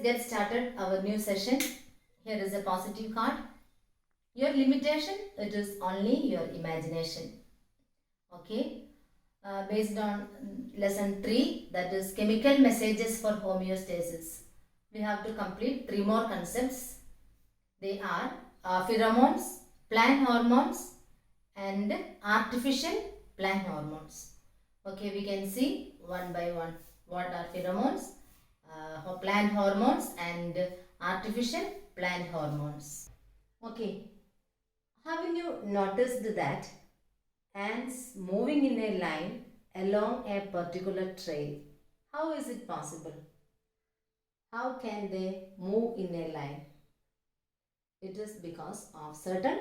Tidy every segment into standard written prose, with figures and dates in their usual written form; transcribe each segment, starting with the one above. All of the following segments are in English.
get started our new session. Here is a positive card. Your limitation, it is only your imagination. Okay. Based on lesson 3, that is chemical messages for homeostasis. We have to complete 3 more concepts. They are pheromones, plant hormones and artificial plant hormones. Okay, we can see one by one what are pheromones, plant hormones and artificial plant hormones. Okay, haven't you noticed that ants moving in a line along a particular trail? How is it possible? How can they move in a line? It is because of certain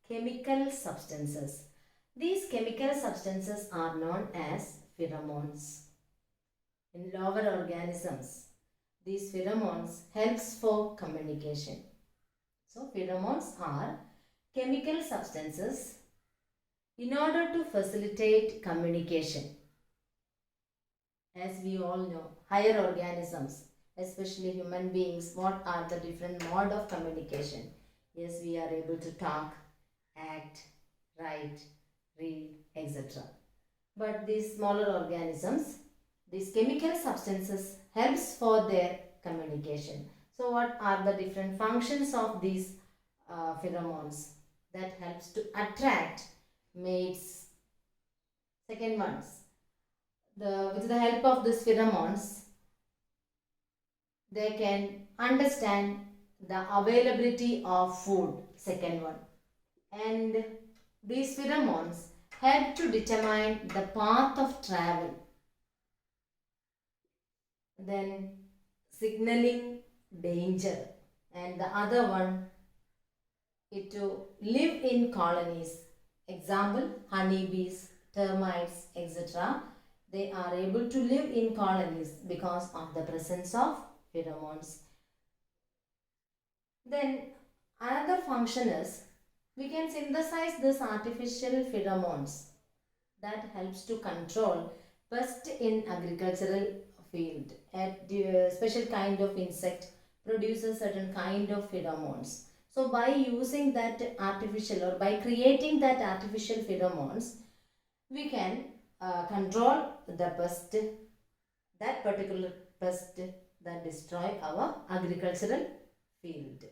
chemical substances. These chemical substances are known as pheromones. In lower organisms, these pheromones helps for communication. So pheromones are chemical substances in order to facilitate communication. As we all know, higher organisms, especially human beings, what are the different mode of communication? Yes, we are able to talk, act, write, read, etc. But these smaller organisms, these chemical substances helps for their communication. So what are the different functions of these pheromones? That helps to attract mates. Second ones, with the help of these pheromones, they can understand the availability of food. Second one, and these pheromones help to determine the path of travel. Then signaling danger, and the other one is to live in colonies. Example, honeybees, termites, etc. They are able to live in colonies because of the presence of pheromones. Then another function is we can synthesize this artificial pheromones that helps to control pest in agricultural field. A special kind of insect produces certain kind of pheromones. So by using that artificial or by creating that artificial pheromones, we can control the pest, that particular pest that destroy our agricultural field.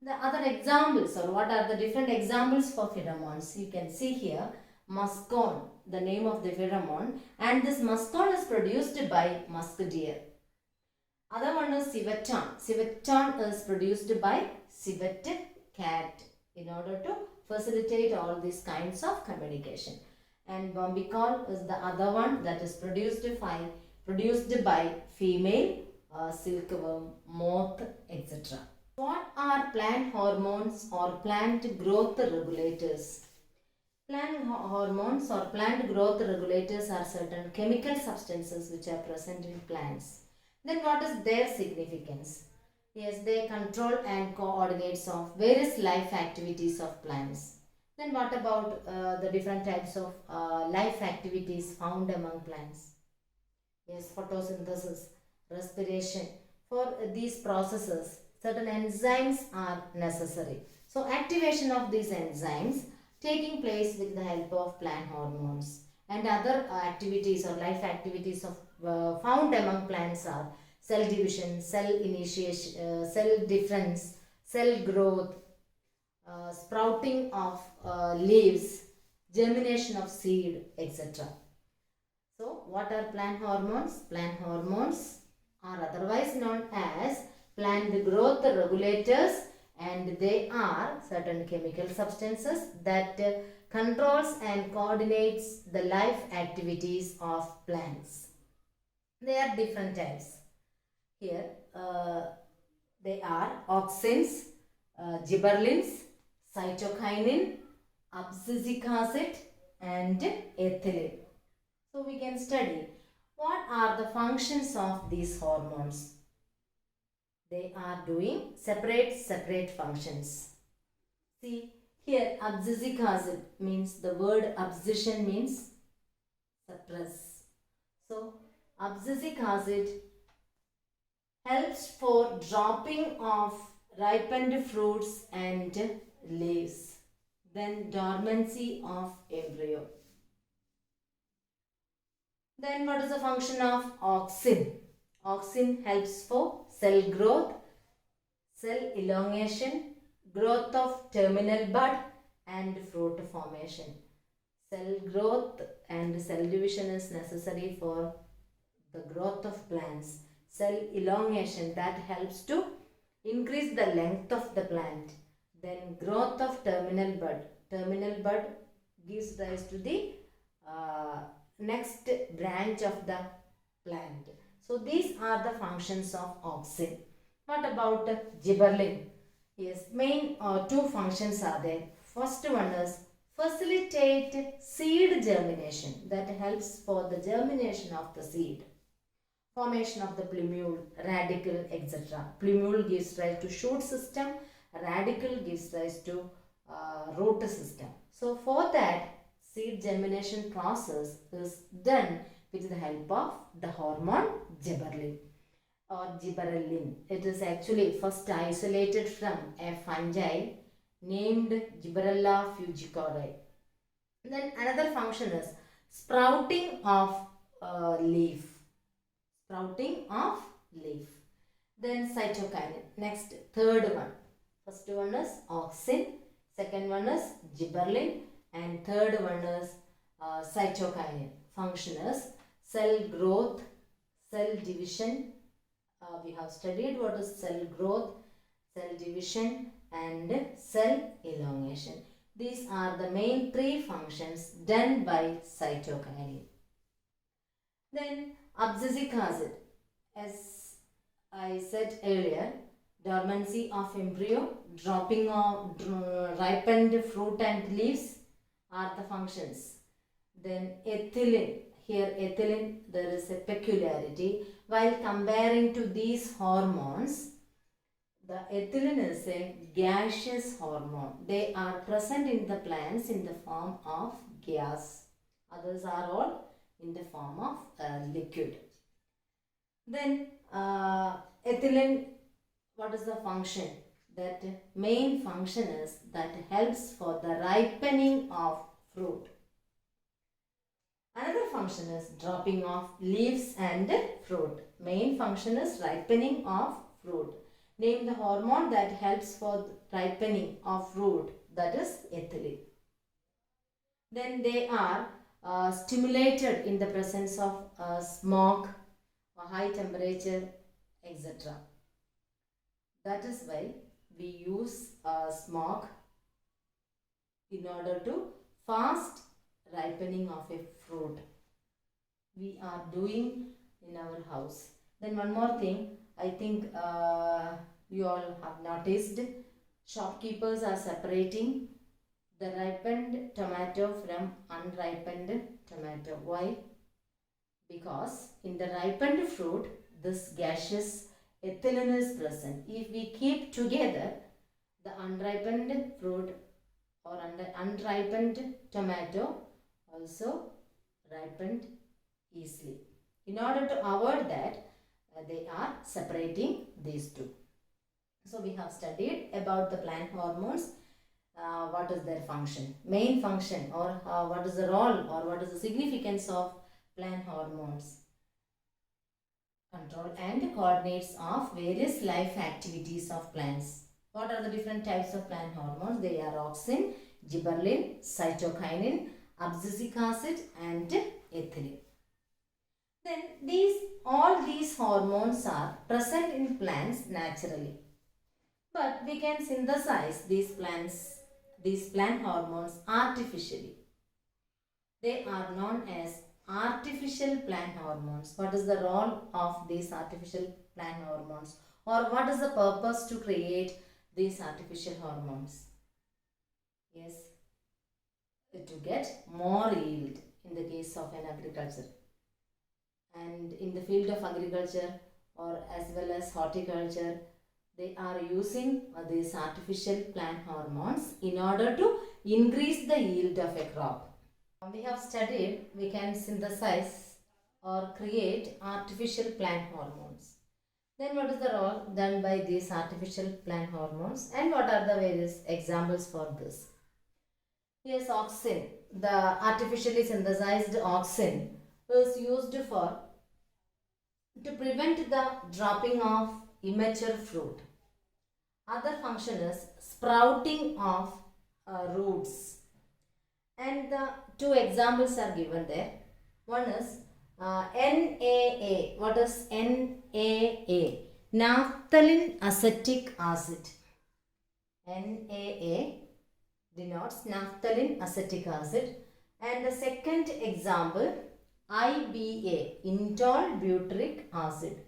The other examples, or what are the different examples for pheromones? You can see here muscone, the name of the pheromone, and this muscone is produced by musk deer. Other one is civetone. Civetone is produced by civet cat in order to facilitate all these kinds of communication. And bombicol is the other one that is produced by female silkworm, moth, etc. What are plant hormones or plant growth regulators? Plant hormones or plant growth regulators are certain chemical substances which are present in plants. Then what is their significance? Yes, they control and coordinates of various life activities of plants. Then what about the different types of life activities found among plants? Yes, photosynthesis, respiration. For these processes, certain enzymes are necessary. So activation of these enzymes taking place with the help of plant hormones. And other activities or life activities of found among plants are cell division, cell initiation, cell difference, cell growth, sprouting of leaves, germination of seed, etc. So what are plant hormones? Plant hormones are otherwise known as plant growth regulators, and they are certain chemical substances that controls and coordinates the life activities of plants. There are different types. Here they are auxins, gibberellins, cytokinin, abscisic acid and ethylene. So we can study what are the functions of these hormones. They are doing separate functions. See here, abscisic acid means, the word abscission means suppress. So abscisic acid helps for dropping of ripened fruits and leaves. Then dormancy of embryo. Then what is the function of auxin? Auxin helps for cell growth, cell elongation, growth of terminal bud and fruit formation. Cell growth and cell division is necessary for the growth of plants. Cell elongation, that helps to increase the length of the plant. Then growth of terminal bud. Terminal bud gives rise to the next branch of the plant. So these are the functions of auxin. What about gibberellin? Yes, main two functions are there. First one is facilitate seed germination, that helps for the germination of the seed. Formation of the plumule, radicle, etc. Plumule gives rise to shoot system, radicle gives rise to root system. So for that, seed germination process is done with the help of the hormone gibberellin or gibberellin. It is actually first isolated from a fungi named Gibberella fugicaudae. Then another function is sprouting of leaf. Sprouting of leaf. Then cytokinin. Next, third one. First one is auxin. Second one is gibberellin. And third one is cytokinin. Function is cell growth, cell division. We have studied what is cell growth, cell division and cell elongation. These are the main three functions done by cytokinin. Then abscisic acid, as I said earlier, dormancy of embryo, dropping of ripened fruit and leaves are the functions. Then ethylene, here ethylene, there is a peculiarity. While comparing to these hormones, the ethylene is a gaseous hormone. They are present in the plants in the form of gas. Others are all in the form of liquid. Then ethylene, what is the function? That main function is that helps for the ripening of fruit. Another function is dropping of leaves and fruit. Main function is ripening of fruit. Name the hormone that helps for ripening of fruit, that is ethylene. Then they are stimulated in the presence of smoke, high temperature, etc. That is why we use smoke in order to fast ripening of a fruit. We are doing in our house. Then one more thing, I think you all have noticed, shopkeepers are separating the ripened tomato from unripened tomato. Why? Because in the ripened fruit, this gaseous ethylene is present. If we keep together the unripened fruit or unripened tomato, also ripened easily. In order to avoid that, they are separating these two. So we have studied about the plant hormones. What is their function, main function, or what is the role or what is the significance of plant hormones. Control and coordinates of various life activities of plants. What are the different types of plant hormones? They are auxin, gibberellin, cytokinin, abscisic acid and ethylene. Then all these hormones are present in plants naturally. But we can synthesize these plant hormones artificially. They are known as artificial plant hormones. What is the role of these artificial plant hormones, or what is the purpose to create these artificial hormones? Yes, to get more yield in the case of an agriculture. And in the field of agriculture or as well as horticulture, they are using these artificial plant hormones in order to increase the yield of a crop. We have studied we can synthesize or create artificial plant hormones. Then what is the role done by these artificial plant hormones and what are the various examples for this? Yes, auxin. The artificially synthesized auxin is used for to prevent the dropping of immature fruit. Other function is sprouting of roots. And the two examples are given there. One is NAA. What is NAA? Naphthalene acetic acid. NAA denotes naphthalene acetic acid. And the second example, IBA, indole butyric acid.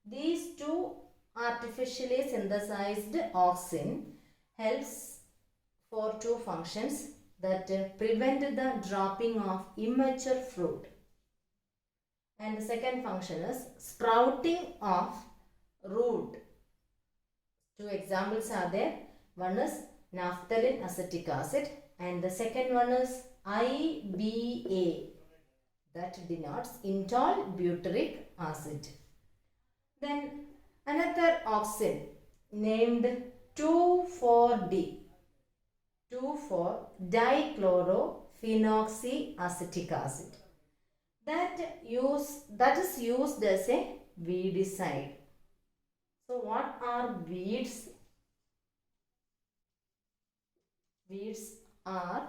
These two artificially synthesized auxin helps for two functions that prevent the dropping of immature fruit. And the second function is sprouting of root. Two examples are there. One is naphthalene acetic acid and the second one is IBA, that denotes indole butyric acid. Then another auxin named 2,4-D, 2,4-dichlorophenoxyacetic acid. That is used as a weedicide. So what are weeds? Weeds are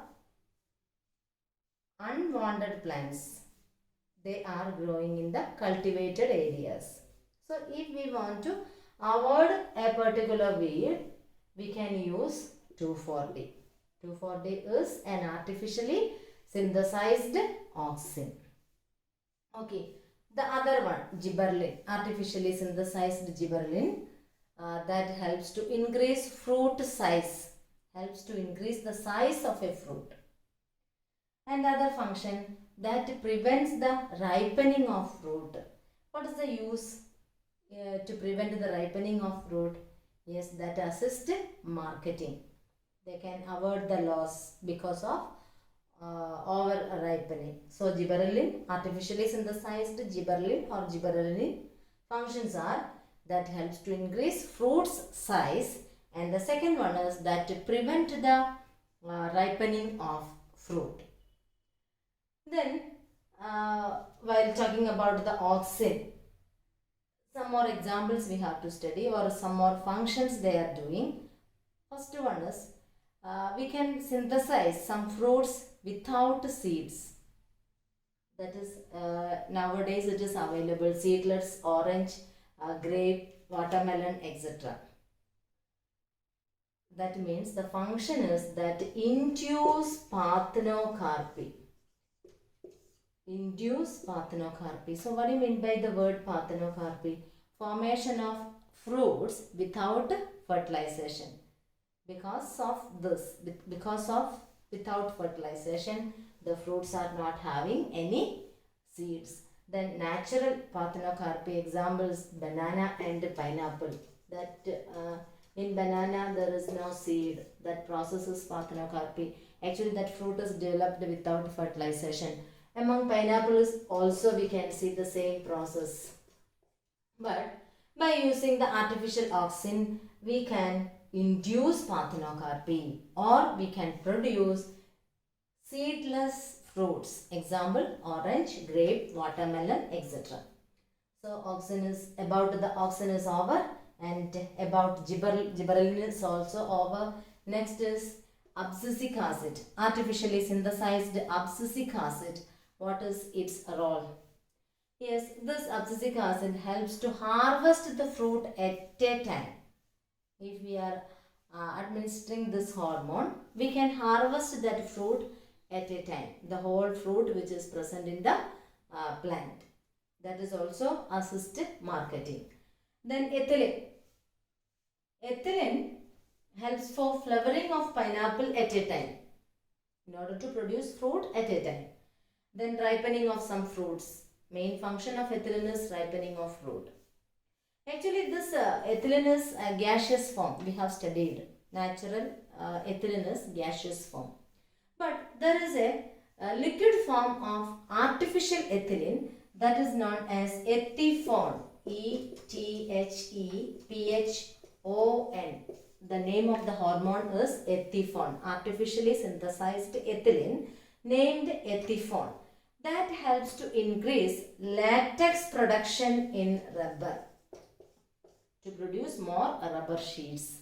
unwanted plants. They are growing in the cultivated areas. So if we want to avoid a particular weed, we can use 2,4-D. 2,4-D is an artificially synthesized auxin. Okay, the other one, gibberellin, artificially synthesized gibberellin, that helps to increase fruit size, helps to increase the size of a fruit. And other function that prevents the ripening of fruit. What is the use to prevent the ripening of fruit? Yes, that assist marketing. They can avoid the loss because of over ripening. So gibberellin, artificially synthesized gibberellin or gibberellin functions are that helps to increase fruit's size, and the second one is that to prevent the ripening of fruit. Then while talking about the auxin, some more examples we have to study or some more functions they are doing. First one is we can synthesize some fruits without seeds. That is nowadays it is available, seedless, orange, grape, watermelon, etc. That means the function is that induce parthenocarpy. Induce parthenocarpy. So what do you mean by the word parthenocarpy? Formation of fruits without fertilization. Because of without fertilization, the fruits are not having any seeds. Then natural parthenocarpy examples banana and pineapple. That in banana there is no seed. That process is parthenocarpy. Actually that fruit is developed without fertilization. Among pineapples also we can see the same process. But by using the artificial auxin, we can induce parthenocarpy or we can produce seedless fruits. Example, orange, grape, watermelon, etc. So auxin is over, and about gibberellin is also over. Next is abscisic acid, artificially synthesized abscisic acid. What is its role? Yes, this abscisic acid helps to harvest the fruit at a time. If we are administering this hormone, we can harvest that fruit at a time. The whole fruit which is present in the plant. That is also assisted marketing. Then ethylene. Ethylene helps for flowering of pineapple at a time, in order to produce fruit at a time. Then ripening of some fruits. Main function of ethylene is ripening of fruit. Actually this ethylene is a gaseous form. We have studied natural ethylene is gaseous form. But there is a liquid form of artificial ethylene that is known as ethifone. ethepHon. The name of the hormone is ethifon, artificially synthesized ethylene named ethifon, that helps to increase latex production in rubber, to produce more rubber sheets.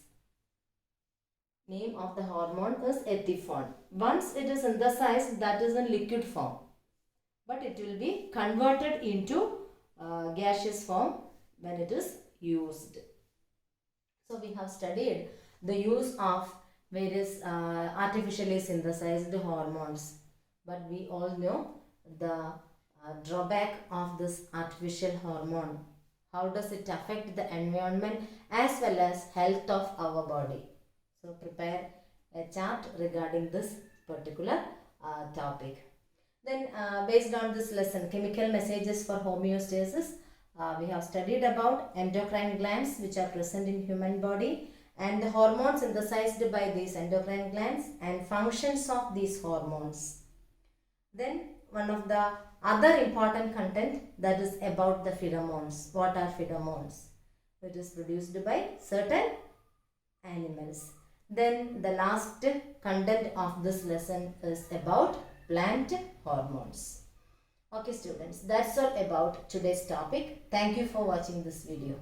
Name of the hormone is ethifon. Once it is synthesized, that is in liquid form, but it will be converted into gaseous form when it is used. So we have studied the use of various artificially synthesized hormones, but we all know the drawback of this artificial hormone. How does it affect the environment as well as health of our body? So prepare a chart regarding this particular topic. Then based on this lesson, chemical messages for homeostasis, we have studied about endocrine glands which are present in human body and the hormones synthesized by these endocrine glands and functions of these hormones. Then one of the other important content, that is about the pheromones. What are pheromones? It is produced by certain animals. Then the last content of this lesson is about plant hormones. Okay students, that's all about today's topic. Thank you for watching this video.